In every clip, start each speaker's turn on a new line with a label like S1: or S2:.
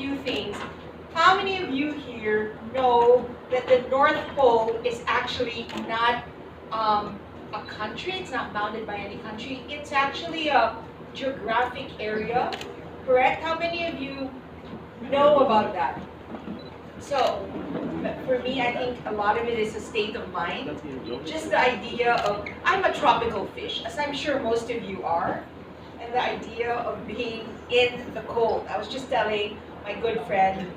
S1: few things. How many of you here know that the North Pole is actually not a country? It's not bounded by any country. It's actually a geographic area, correct? How many of you know about that? So, for me, I think a lot of it is a state of mind. Just the idea of, I'm a tropical fish, as I'm sure most of you are, and the idea of being in the cold. I was just telling my good friend,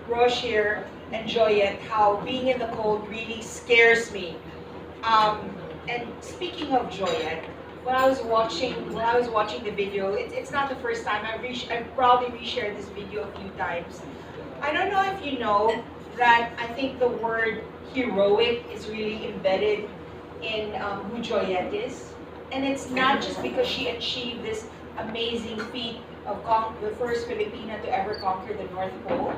S1: Roche here, and Joyette, how being in the cold really scares me. And speaking of Joyette, when I was watching the video, it's not the first time. I've probably reshared this video a few times. I don't know if you know that I think the word heroic is really embedded in who Joyette is. And it's not just because she achieved this amazing feat of the first Filipina to ever conquer the North Pole.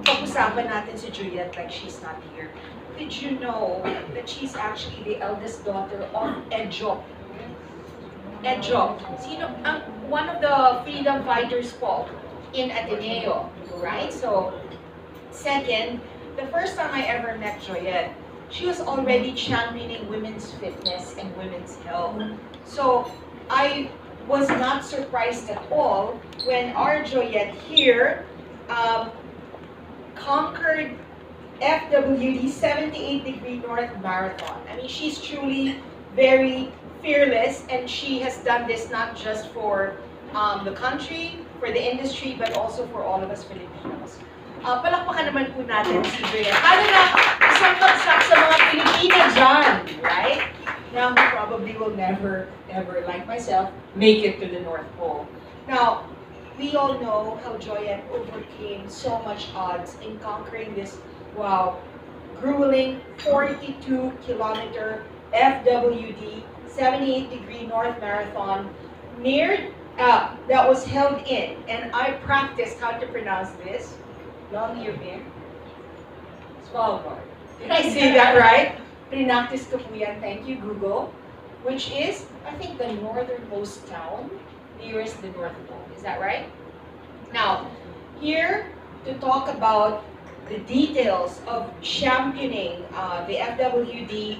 S1: Pag-usapan natin si Joyette like she's not here. Did you know that she's actually the eldest daughter of Jopson? Jopson, one of the freedom fighters po in Ateneo, right? So, second, the first time I ever met Joyette, she was already championing women's fitness and women's health. So, I was not surprised at all when our Joyette here conquered FWD 78-degree North Marathon. I mean, she's truly very fearless, and she has done this not just for the country, for the industry, but also for all of us Filipinos. Palakpakan naman po natin si Joyette. Ano na isang kapsak sa mga Pilipina dyan, right? Now, who probably will never, ever, like myself, make it to the North Pole. Now, we all know how Joyette overcame so much odds in conquering this, wow, grueling 42-kilometer FWD 78-degree North Marathon that was held in, and I practiced how to pronounce this. Longyearbyen, Svalbard. Did I say that right? Prinactice ko po yan. Thank you, Google. Which is, I think, the northernmost town nearest the North Pole. Is that right? Now, here to talk about the details of championing the FWD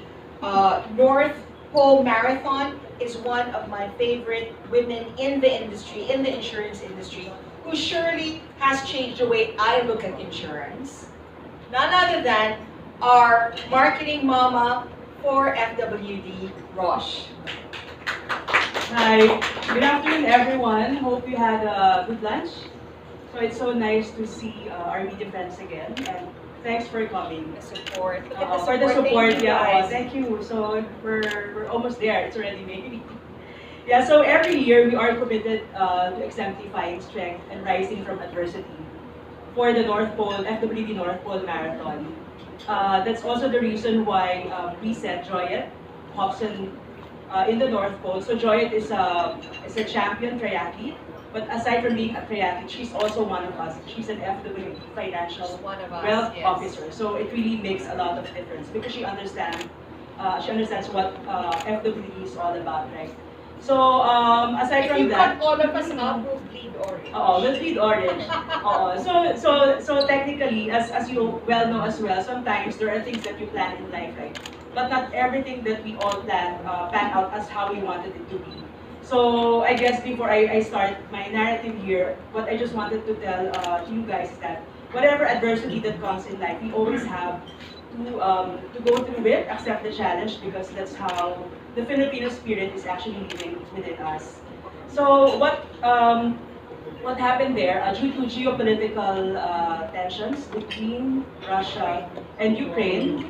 S1: North Pole Marathon is one of my favorite women in the industry, in the insurance industry, who surely has changed the way I look at insurance. None other than our marketing mama for FWD, Roche.
S2: Hi, good afternoon everyone. Hope you had a good lunch. So it's so nice to see our media friends again, and thanks for coming.
S1: The support.
S2: For the support, yeah. Thank you. So we're almost there. It's already May. Yeah. So every year we are committed to exemplifying strength and rising from adversity for the North Pole FWD North Pole Marathon. That's also the reason why we set Joyette Jopson in the North Pole. So Joyette is a champion triathlete. But aside from being a triathlete, she's also one of us. She's an FWD financial wealth officer. So it really makes a lot of difference because she understands what FWD is all about, right? So aside from that,
S1: all of us now will bleed orange.
S2: We'll bleed orange. So technically, as you well know as well, sometimes there are things that you plan in life, right? But not everything that we all pan out as how we wanted it to be. So I guess before I start my narrative here, what I just wanted to tell you guys is that whatever adversity that comes in life, we always have to go through it, accept the challenge, because that's how the Filipino spirit is actually living within us. So what happened there, due to geopolitical tensions between Russia and Ukraine,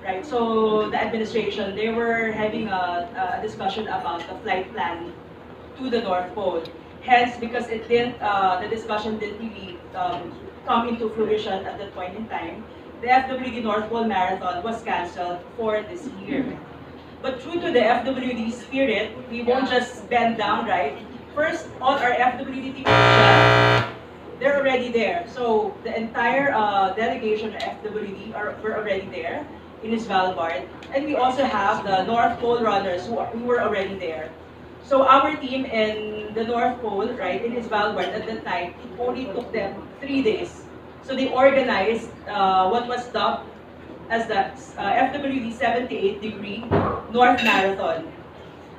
S2: right? So the administration, they were having a discussion about the flight plan to the North Pole. Hence, because it didn't, the discussion didn't really come into fruition at that point in time, the FWD North Pole Marathon was cancelled for this year. But true to the FWD spirit, we won't just bend down, right? First, all our FWD team, they're already there. So the entire delegation of FWD were already there in Svalbard. And we also have the North Pole runners who were already there. So our team in the North Pole, right, in its Svalbard at that time, it only took them 3 days. So they organized what was dubbed as the FWD 78 degree North Marathon.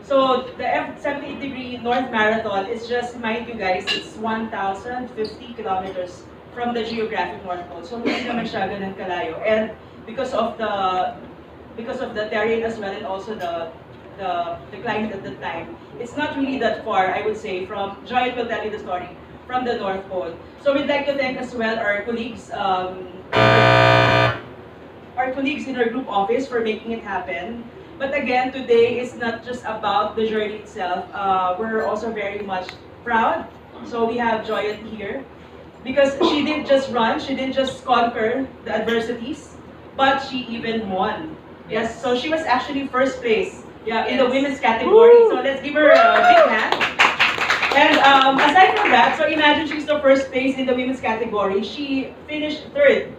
S2: So the F78 degree North Marathon is just, mind you guys, it's 1,050 kilometers from the geographic North Pole. So hindi naman siya ganun kalayo. And because of the terrain as well and also the climate at the time, it's not really that far, I would say, from, Joyette will tell you the story, from the North Pole. So we'd like to thank as well our colleagues in our group office for making it happen. But again, today is not just about the journey itself. We're also very much proud. So we have Joyette here because she didn't just run, she didn't just conquer the adversities, but she even won. Yes, so she was actually first place, yeah, in the women's category. So let's give her a big hand. And aside from that, so imagine she's the first place in the women's category. She finished third.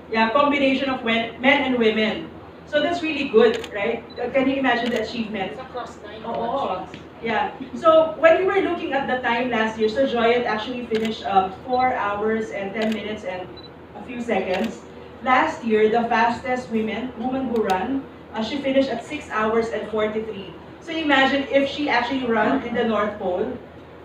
S2: Yeah, combination of men and women. So that's really good, right? Can you imagine the achievement?
S1: It's across 9
S2: Oh, yeah. So when we were looking at the time last year, so Joyette actually finished 4 hours and 10 minutes and a few seconds. Last year, the fastest woman who ran, she finished at 6 hours and 43. So imagine if she actually ran in the North Pole,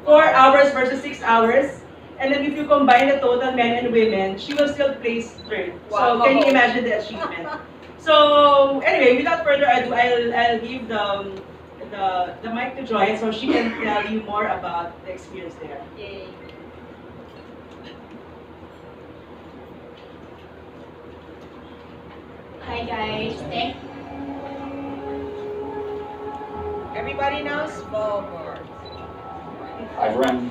S2: 4 hours versus 6 hours, and then if you combine the total men and women, she will still place third.
S1: Wow.
S2: So can you imagine the achievement? So anyway, without further ado, I'll give the mic to Joyette so she can tell you more about the experience there.
S1: Yay.
S3: Hi guys,
S1: Everybody knows Svalbard.
S4: I've run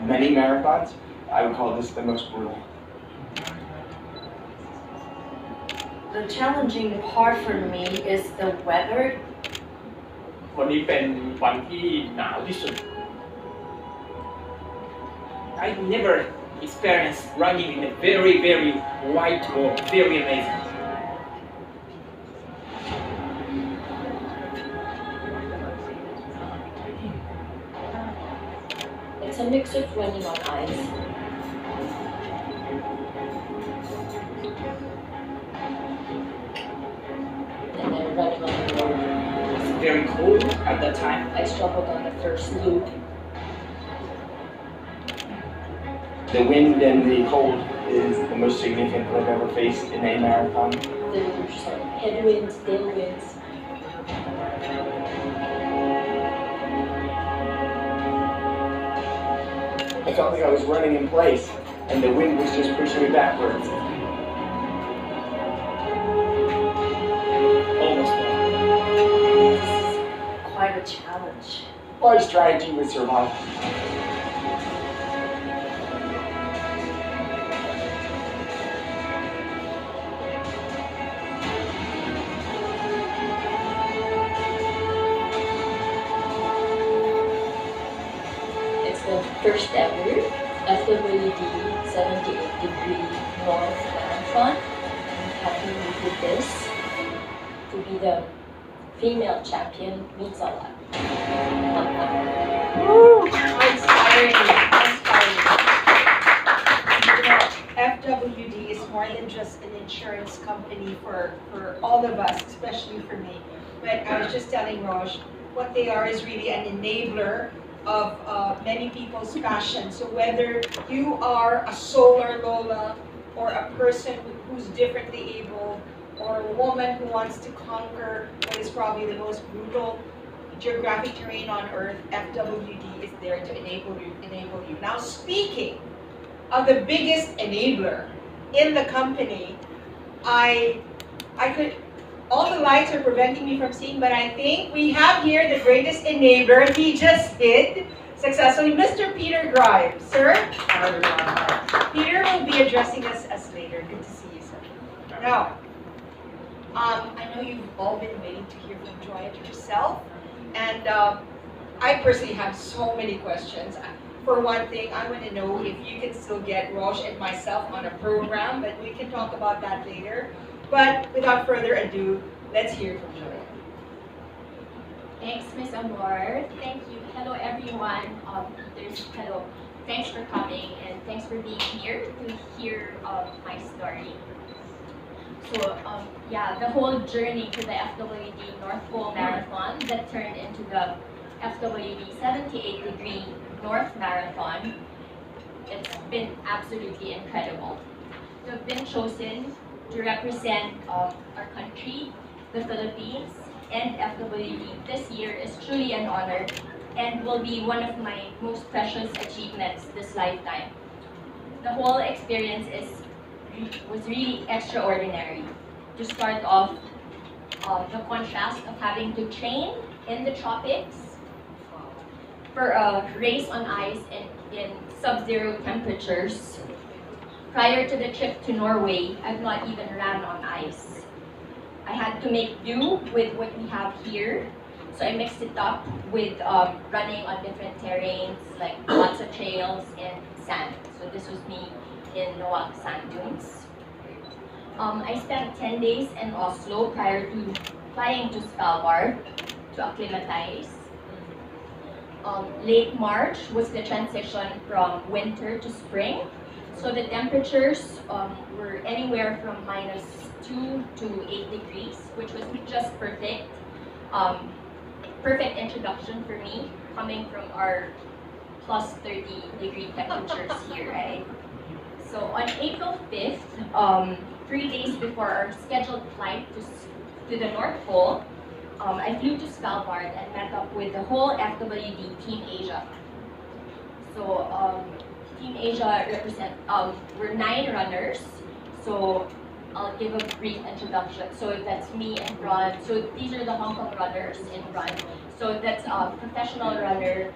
S4: many marathons. I would call this the most brutal.
S3: The challenging part for me is the weather.
S5: วันนี้เป็นวันที่หนาวที่สุด I never experienced running in a very, very white world. Very amazing.
S3: It's a mix of running on ice. And then running on the road.
S5: It's very cold at that time.
S3: I struggled on the first loop.
S4: The wind and the cold is the most significant I've ever faced in a marathon.
S3: There's some headwinds, tailwinds.
S4: I felt like I was running in place, and the wind was just pushing me backwards.
S5: Almost.
S3: It's quite a challenge.
S4: My strategy was survival.
S3: It's the first ever FWD 78-degree North Marathon. I'm happy we did this. To be the female champion means a lot.
S1: Woo! Inspiring. Inspiring. You know, FWD is more than just an insurance company for all of us, especially for me. But I was just telling Rosh, what they are is really an enabler of many people's passion. So whether you are a solar Lola or a person who's differently able or a woman who wants to conquer what is probably the most brutal geographic terrain on Earth, FWD is there to enable you. Now speaking of the biggest enabler in the company, I could, all the lights are preventing me from seeing, but I think we have here the greatest enabler. He just hit successfully, Mr. Peter Grimes. Sir? Peter will be addressing us later. Good to see you, sir. Now, I know you've all been waiting to hear from Joyette herself, and I personally have so many questions. For one thing, I want to know if you can still get Rosh and myself on a program, but we can talk about that later. But without further ado, let's hear from Joyette.
S6: Thanks, Ms. Amor. Thank you. Hello, everyone. Hello. Thanks for coming and thanks for being here to hear my story. So, yeah, the whole journey to the FWD North Pole Marathon that turned into the FWD 78-degree North Marathon, it's been absolutely incredible. To have been chosen to represent our country, the Philippines, and FWD this year is truly an honor and will be one of my most precious achievements this lifetime. The whole experience was really extraordinary. To start off, the contrast of having to train in the tropics for a race on ice in sub-zero temperatures. Prior to the trip to Norway, I've not even ran on ice. I had to make do with what we have here. So I mixed it up with running on different terrains, like lots of trails and sand. So this was me in Noak sand dunes. I spent 10 days in Oslo prior to flying to Svalbard to acclimatize. Late March was the transition from winter to spring. So the temperatures were anywhere from -2 to 8 degrees, which was just perfect. Perfect introduction for me, coming from our plus 30-degree temperatures here, right? So on April 5th, 3 days before our scheduled flight to the North Pole, I flew to Svalbard and met up with the whole FWD Team Asia. So Team Asia we're 9 runners. So I'll give a brief introduction. So that's me in front. So these are the Hong Kong runners in front. So that's a professional runner.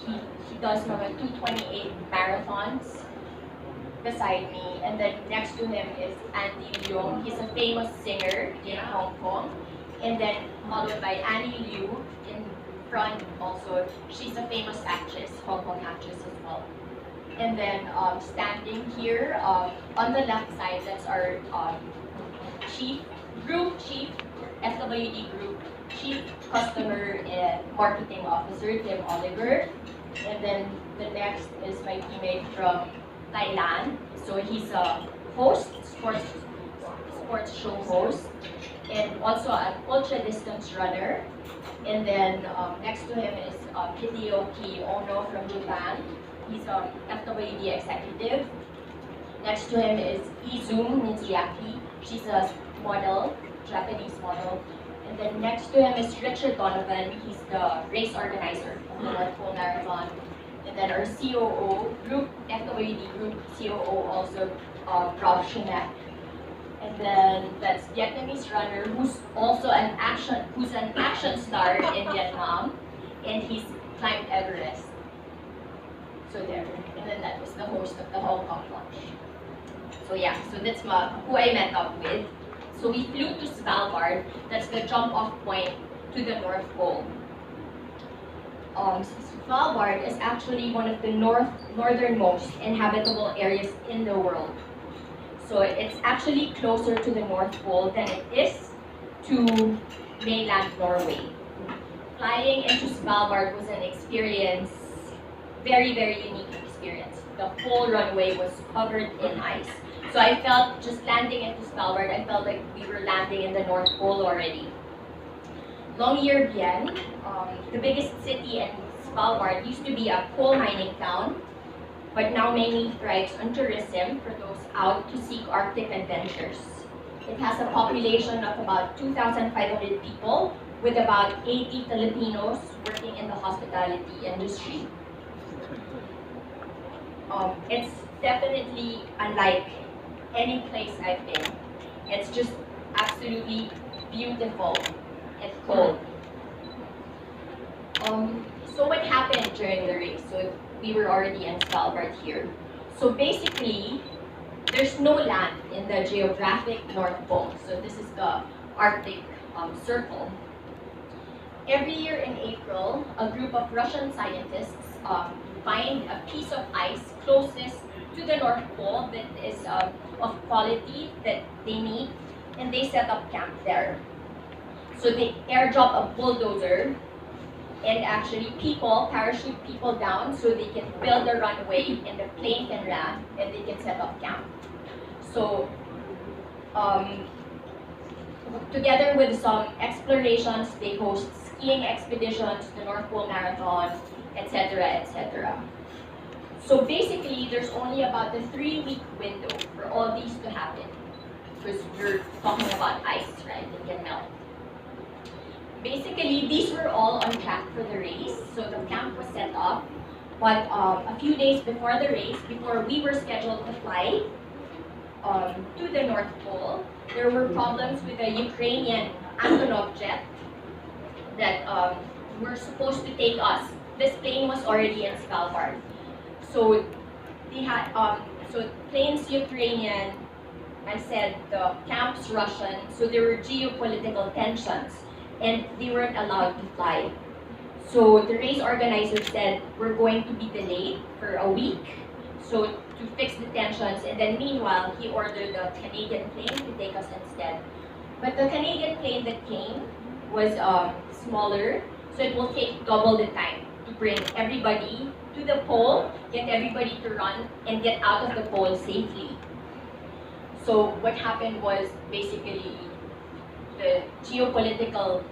S6: He does mga 2:28 marathons beside me. And then next to him is Andy Leung. He's a famous singer in Hong Kong. And then followed by Annie Liu in front also. She's a famous actress, Hong Kong actress as well. And then standing here on the left side, that's our group chief, FWD group chief customer and marketing officer, Tim Oliver. And then the next is my teammate from Thailand. So he's a host, sports show host, and also an ultra distance runner. And then next to him is Hideo Ono from Japan. He's an FWD executive. Next to him is Izum Niziaki. She's a model, Japanese model. And then next to him is Richard Donovan. He's the race organizer of the North Pole Marathon. And then our COO, FWD group COO also, Rob Shinek. And then that's Vietnamese runner who's also an action star in Vietnam, and he's climbed Everest. So there, and then that was the host of the Hong Kong launch. So yeah, so that's who I met up with. So we flew to Svalbard. That's the jump-off point to the North Pole. Svalbard is actually one of the northernmost inhabitable areas in the world. So it's actually closer to the North Pole than it is to mainland Norway. Flying into Svalbard was an experience, very, very unique experience. The whole runway was covered in ice. So I felt, just landing into Svalbard, I felt like we were landing in the North Pole already. Longyearbyen, the biggest city in Svalbard, used to be a coal mining town, but now mainly thrives on tourism for those out to seek Arctic adventures. It has a population of about 2,500 people, with about 80 Filipinos working in the hospitality industry. It's definitely unlike any place I've been. It's just absolutely beautiful and cold. So what happened during the race? So we were already in Svalbard here. So basically, there's no land in the geographic North Pole. So this is the Arctic Circle. Every year in April, a group of Russian scientists find a piece of ice closest to the North Pole that is of quality that they need, and they set up camp there. So they airdrop a bulldozer and actually parachute people down so they can build a runway and the plane can land and they can set up camp. So together with some explorations, they host skiing expeditions, the North Pole Marathon, etc., etc. So basically, there's only about a 3-week window for all these to happen, because you're talking about ice, right? It can melt. Basically, these were all on track for the race, so the camp was set up. But a few days before the race, before we were scheduled to fly to the North Pole, there were problems with a Ukrainian Antonov jet that were supposed to take us. This plane was already in Svalbard. So they had so plane's Ukrainian, I said the camp's Russian, so there were geopolitical tensions and they weren't allowed to fly. So the race organizer said we're going to be delayed for a week, so to fix the tensions, and then meanwhile he ordered the Canadian plane to take us instead. But the Canadian plane that came was smaller, so it will take double the time to bring everybody to the pole, get everybody to run, and get out of the pole safely. So what happened was basically the geopolitical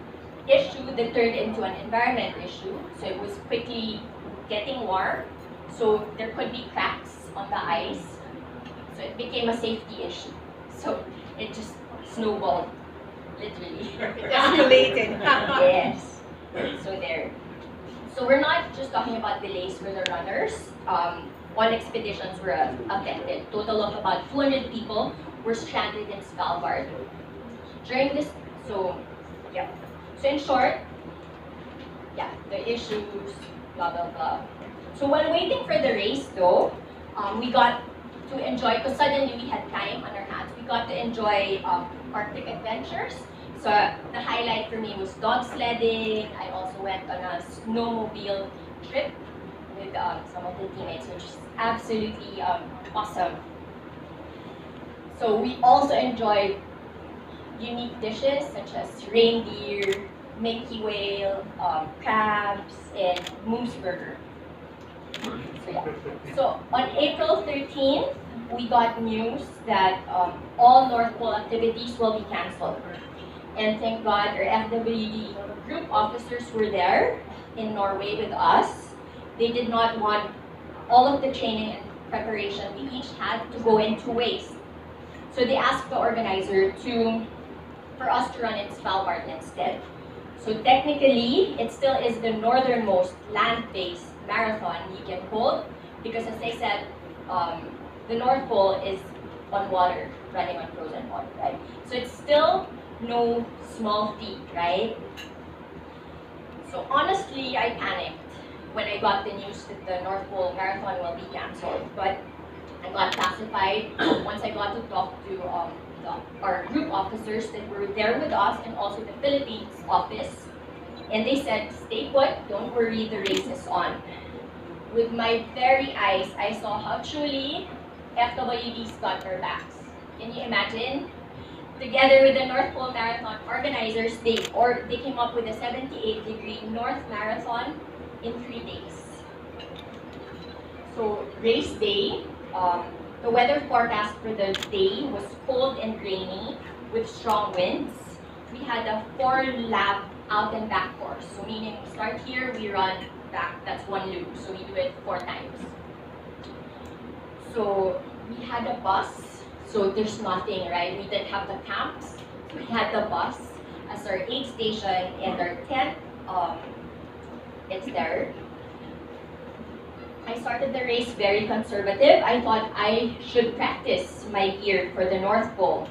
S6: issue that turned into an environment issue. So it was quickly getting warm, so there could be cracks on the ice. So it became a safety issue. So it just snowballed, literally.
S1: Escalated.
S6: Yes. So there. So we're not just talking about delays for the runners. All expeditions were affected. Total of about 200 people were stranded in Svalbard. During this, so yeah. So in short, yeah, the issues, blah blah blah. So while waiting for the race, though, we got to enjoy, because suddenly we had time on our hands. We got to enjoy Arctic adventures. So the highlight for me was dog sledding. I also went on a snowmobile trip with some of the teammates, which is absolutely awesome. So we also enjoyed unique dishes such as reindeer, minke whale, crabs, and moose burger. So yeah. So on April 13th, we got news that all North Pole activities will be cancelled. And thank God our FWD group officers were there in Norway with us. They did not want all of the training and preparation we each had to go into waste. So they asked the organizer for us to run in Svalbard instead. So technically, it still is the northernmost land-based marathon you can hold, because as I said, the North Pole is on water, running on frozen water, right? So it's still no small feat, right? So honestly, I panicked when I got the news that the North Pole Marathon will be cancelled, but I got pacified once I got to talk to our group officers that were there with us, and also the Philippines office, and they said, stay put, don't worry, the race is on. With my very eyes, I saw how truly FWD's got their backs. Can you imagine? Together with the North Pole Marathon organizers, they came up with a 78-degree North Marathon in 3 days. So race day, the weather forecast for the day was cold and rainy with strong winds. We had a 4-lap out and back course. So meaning we start here, we run back, that's 1 loop. So we do it 4 times. So we had a bus. So there's nothing, right? We didn't have the camps. We had the bus as our aid station and our tent. It's there. I started the race very conservative. I thought I should practice my gear for the North Pole.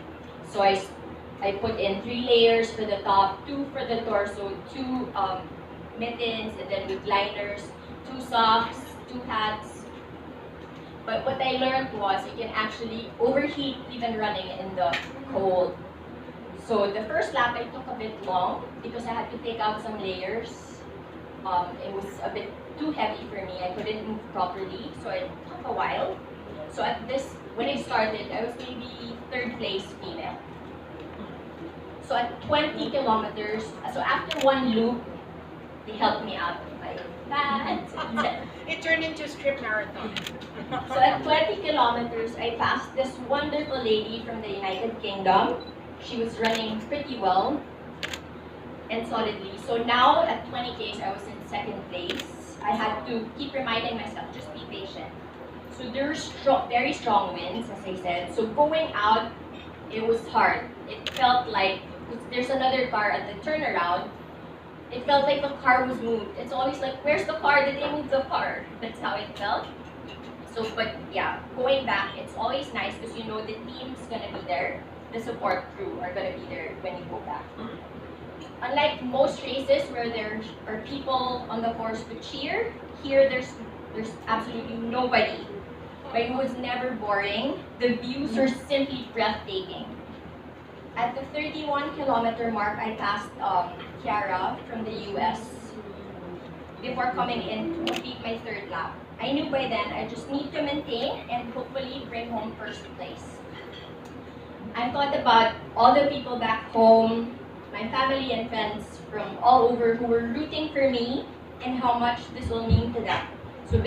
S6: So I put in 3 layers for the top, 2 for the torso, 2 mittens, and then with liners, 2 socks, 2 hats. But what I learned was you can actually overheat even running in the cold. So the first lap I took a bit long because I had to take out some layers. It was a bit too heavy for me. I couldn't move properly, so it took a while. So when I started, I was maybe 3rd place female. So at 20 kilometers, so after 1 loop, They helped me out with my pads, etc.
S1: It turned into a strip marathon.
S6: So at 20 kilometers, I passed this wonderful lady from the United Kingdom. She was running pretty well and solidly. So now at 20 Ks, I was in second place. I had to keep reminding myself, just be patient. So there were very strong winds, as I said. So going out, it was hard. It felt like, there's another car at the turnaround. It felt like the car was moved. It's always like, where's the car? Did they move the car? That's how it felt. So, but yeah, going back, it's always nice because you know the team's gonna be there. The support crew are gonna be there when you go back. Unlike most races where there are people on the course to cheer, here there's absolutely nobody. But it was never boring. The views are simply breathtaking. At the 31-kilometer mark, I passed Kiara from the US before coming in to complete my third lap. I knew by then I just need to maintain and hopefully bring home first place. I thought about all the people back home, my family and friends from all over who were rooting for me and how much this will mean to them. So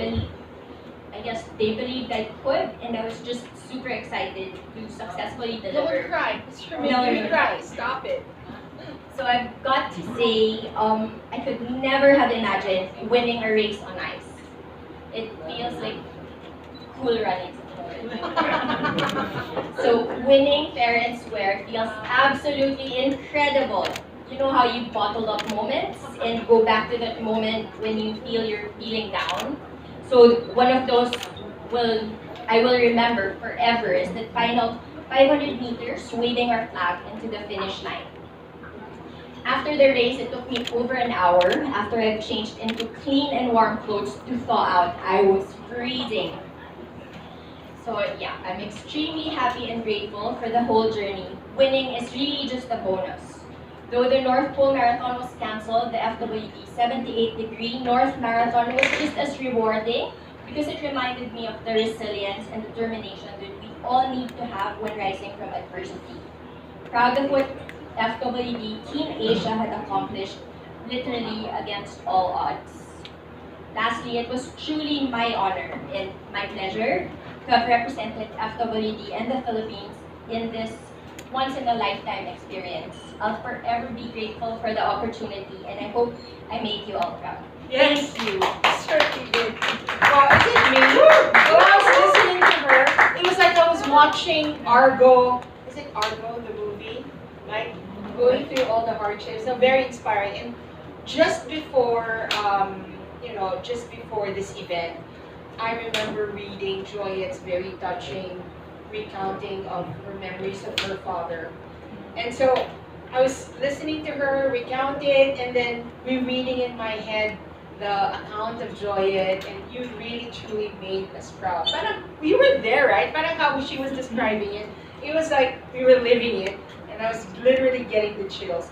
S6: I guess they believed I could, and I was just super excited to successfully deliver.
S1: Don't cry. Mr.
S6: No,
S1: Make you
S6: no.
S1: cry. Stop it.
S6: So I've got to say, I could never have imagined winning a race on ice. It feels like cool running. So winning fair and square feels absolutely incredible. You know how you bottle up moments and go back to that moment when you feel you're feeling down? So one of those I will remember forever is the final 500 meters waving our flag into the finish line. After the race, it took me over an hour after I changed into clean and warm clothes to thaw out. I was freezing. So yeah, I'm extremely happy and grateful for the whole journey. Winning is really just a bonus. Though the North Pole Marathon was cancelled, the FWD 78-degree North Marathon was just as rewarding because it reminded me of the resilience and determination that we all need to have when rising from adversity. Proud of what FWD Team Asia had accomplished literally against all odds. Lastly, it was truly my honor and my pleasure to have represented FWD and the Philippines in this once-in-a-lifetime experience. I'll forever be grateful for the opportunity, and I hope I made you all proud.
S1: Yes, you certainly did. Wow, is it me? When I was listening to her, it was like I was watching Argo. Is it Argo, the movie? Like going through all the hardships. So very inspiring. And just before, just before this event, I remember reading Joyette's very touching recounting of her memories of her father. And so I was listening to her recount it and then rereading in my head the account of Joyette, and you really truly made us proud. Parang, we were there, right? Parang how she was describing it. It was like we were living it, and I was literally getting the chills.